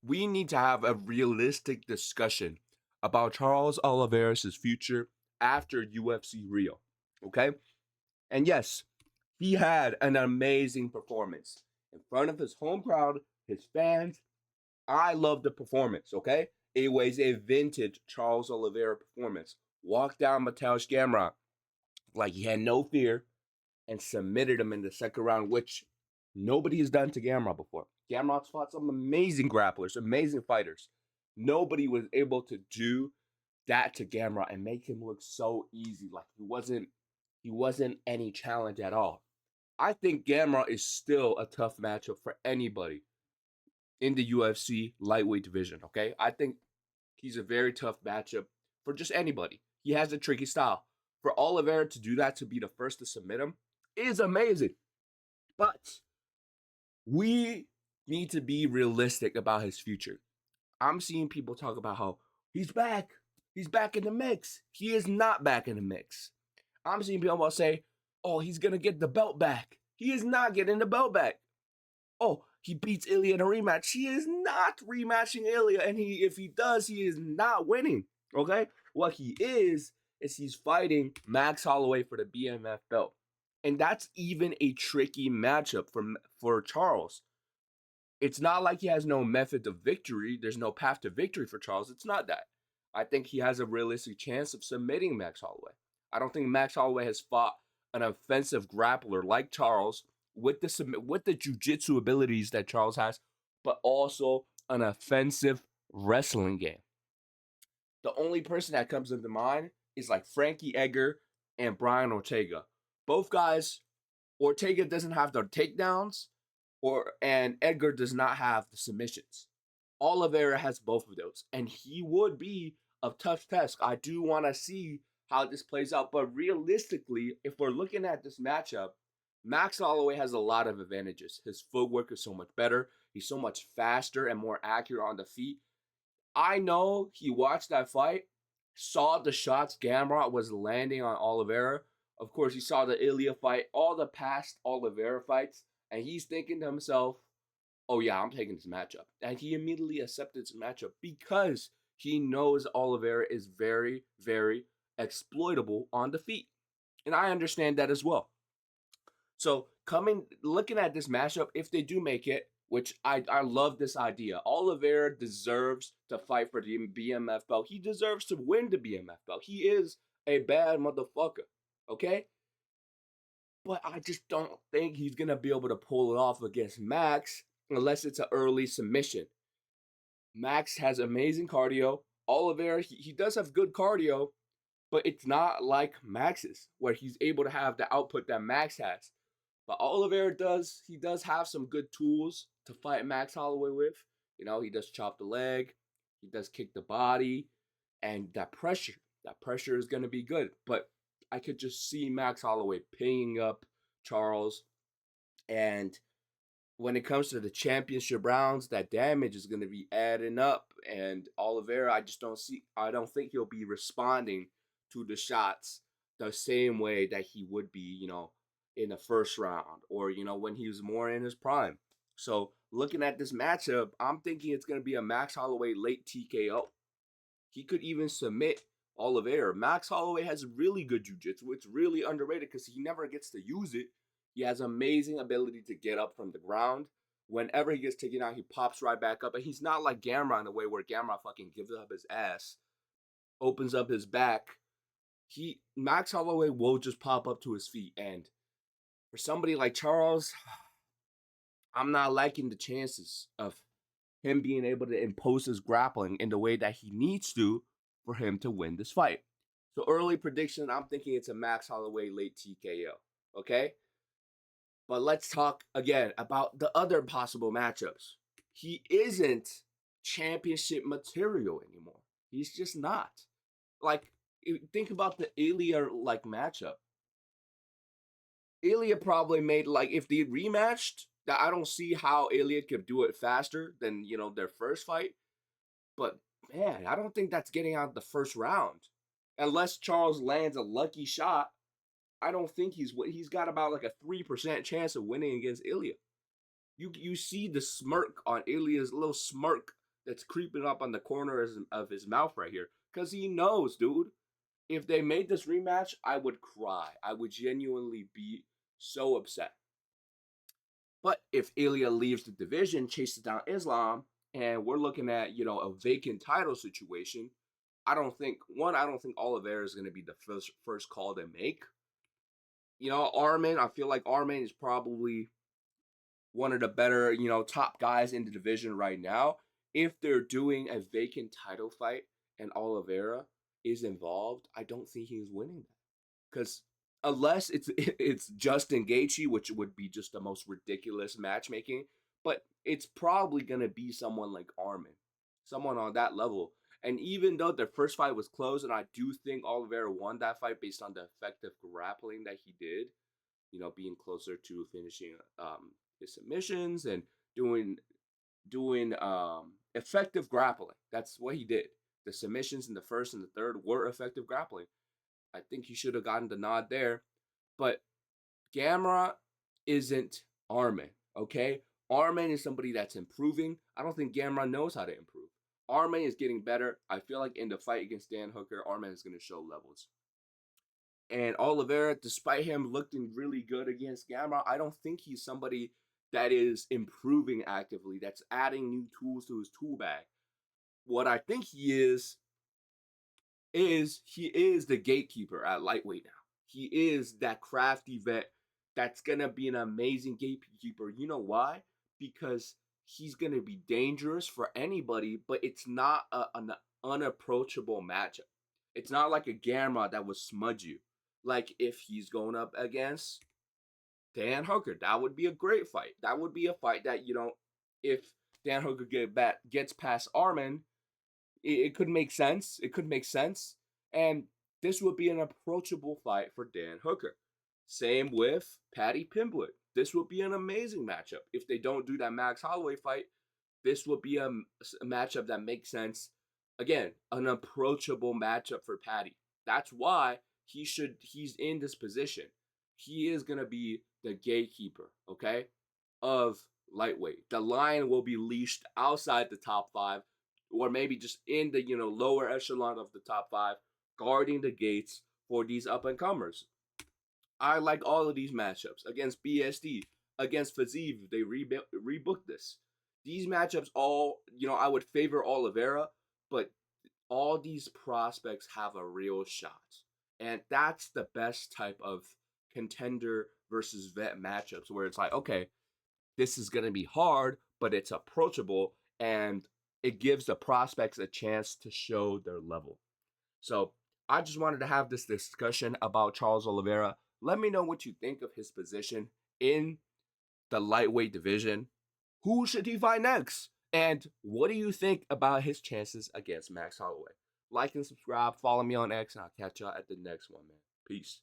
we need to have a realistic discussion about Charles Oliveira's future after UFC Rio. Okay? And yes, he had an amazing performance in front of his home crowd, his fans. I love the performance, okay? It was a vintage Charles Oliveira performance. Walked down Mateusz Gamrot like he had no fear and submitted him in the second round, which nobody has done to Gamrot before. Gamrot's fought some amazing grapplers, amazing fighters. Nobody was able to do that to Gamrot and make him look so easy, like he wasn't any challenge at all. I think Gamrot is still a tough matchup for anybody in the UFC lightweight division. Okay, I think he's a very tough matchup for just anybody. He has a tricky style. For Oliveira to do that, to be the first to submit him, is amazing. But we need to be realistic about his future. I'm seeing people talk about how he's back. He's back in the mix. He is not back in the mix. I'm seeing people say, oh, he's going to get the belt back. He is not getting the belt back. Oh, he beats Ilya in a rematch. He is not rematching Ilya, and if he does, he is not winning. Okay? What he is he's fighting Max Holloway for the BMF belt. And that's even a tricky matchup for Charles. It's not like he has no method of victory. There's no path to victory for Charles. It's not that. I think he has a realistic chance of submitting Max Holloway. I don't think Max Holloway has fought an offensive grappler like Charles with the jiu-jitsu abilities that Charles has, but also an offensive wrestling game. The only person that comes into mind is like Frankie Edgar and Brian Ortega. Both guys, Ortega doesn't have the takedowns, and Edgar does not have the submissions. Oliveira has both of those, and he would be a tough test. I do want to see how this plays out, but realistically, if we're looking at this matchup, Max Holloway has a lot of advantages. His footwork is so much better. He's so much faster and more accurate on the feet. I know he watched that fight, saw the shots Gamrot was landing on Oliveira. Of course, he saw the Ilya fight, all the past Oliveira fights, and he's thinking to himself, oh yeah, I'm taking this matchup. And he immediately accepted this matchup because he knows Oliveira is very, very exploitable on the feet. And I understand that as well. So looking at this matchup, if they do make it, which I love this idea. Oliveira deserves to fight for the BMF belt. He deserves to win the BMF belt. He is a bad motherfucker, okay? But I just don't think he's going to be able to pull it off against Max unless it's an early submission. Max has amazing cardio. Oliveira, he does have good cardio, but it's not like Max's, where he's able to have the output that Max has. But Oliveira he does have some good tools to fight Max Holloway with. You know, he does chop the leg, he does kick the body, and that pressure is going to be good. But I could just see Max Holloway picking up Charles. And when it comes to the championship rounds, that damage is going to be adding up. And Oliveira, I don't think he'll be responding to the shots the same way that he would be, in the first round or, when he was more in his prime. So looking at this matchup, I'm thinking it's going to be a Max Holloway late TKO. He could even submit Oliveira. Max Holloway has really good jiu-jitsu. It's really underrated because he never gets to use it. He has amazing ability to get up from the ground. Whenever he gets taken out, he pops right back up. And he's not like Gamrot in a way where Gamrot fucking gives up his ass, opens up his back. Max Holloway will just pop up to his feet. And for somebody like Charles, I'm not liking the chances of him being able to impose his grappling in the way that he needs to for him to win this fight. So early prediction, I'm thinking it's a Max Holloway late TKO. Okay? But let's talk again about the other possible matchups. He isn't championship material anymore. He's just not. Like, think about the Ilya matchup. Ilya probably made, if they rematched, that I don't see how Ilya could do it faster than, their first fight. But, man, I don't think that's getting out the first round. Unless Charles lands a lucky shot, I don't think he's got about a 3% chance of winning against Ilya. You see the smirk on Ilya's little smirk that's creeping up on the corner of his mouth right here. Because he knows, dude, if they made this rematch, I would cry. I would genuinely be so upset. But if Ilya leaves the division, chases down Islam, and we're looking at, a vacant title situation, I don't think Oliveira is going to be the first call to make. Arman, I feel like Arman is probably one of the better, top guys in the division right now. If they're doing a vacant title fight and Oliveira is involved, I don't think he's winning that. Because unless it's Justin Gaethje, which would be just the most ridiculous matchmaking, but it's probably gonna be someone like Arman, someone on that level. And even though their first fight was close, and I do think Oliveira won that fight based on the effective grappling that he did, being closer to finishing his submissions and doing effective grappling. That's what he did. The submissions in the first and the third were effective grappling. I think he should have gotten the nod there. But Gamrot isn't Arman, okay? Arman is somebody that's improving. I don't think Gamrot knows how to improve. Arman is getting better. I feel like in the fight against Dan Hooker, Arman is going to show levels. And Oliveira, despite him looking really good against Gamrot, I don't think he's somebody that is improving actively, that's adding new tools to his tool bag. What I think he is he is the gatekeeper at lightweight now. He is that crafty vet that's gonna be an amazing gatekeeper. You know why? Because he's gonna be dangerous for anybody, but it's not an unapproachable matchup. It's not like a Gamrot that would smudge you. Like if he's going up against Dan Hooker, that would be a great fight. That would be a fight that, if Dan Hooker gets past Arman, it could make sense. It could make sense. And this would be an approachable fight for Dan Hooker. Same with Paddy Pimblett. This would be an amazing matchup. If they don't do that Max Holloway fight, this would be a matchup that makes sense. Again, an approachable matchup for Paddy. That's why he's in this position. He is going to be the gatekeeper, okay, of lightweight. The lion will be leashed outside the top 5, or maybe just in the lower echelon of the top 5, guarding the gates for these up and comers. I like all of these matchups against BSD, against Fazeev. They rebooked this. These matchups all, I would favor Oliveira, but all these prospects have a real shot. And that's the best type of contender versus vet matchups where it's like, okay, this is going to be hard, but it's approachable and it gives the prospects a chance to show their level. So I just wanted to have this discussion about Charles Oliveira. Let me know what you think of his position in the lightweight division. Who should he fight next? And what do you think about his chances against Max Holloway? Like and subscribe, follow me on X, and I'll catch y'all at the next one, man. Peace.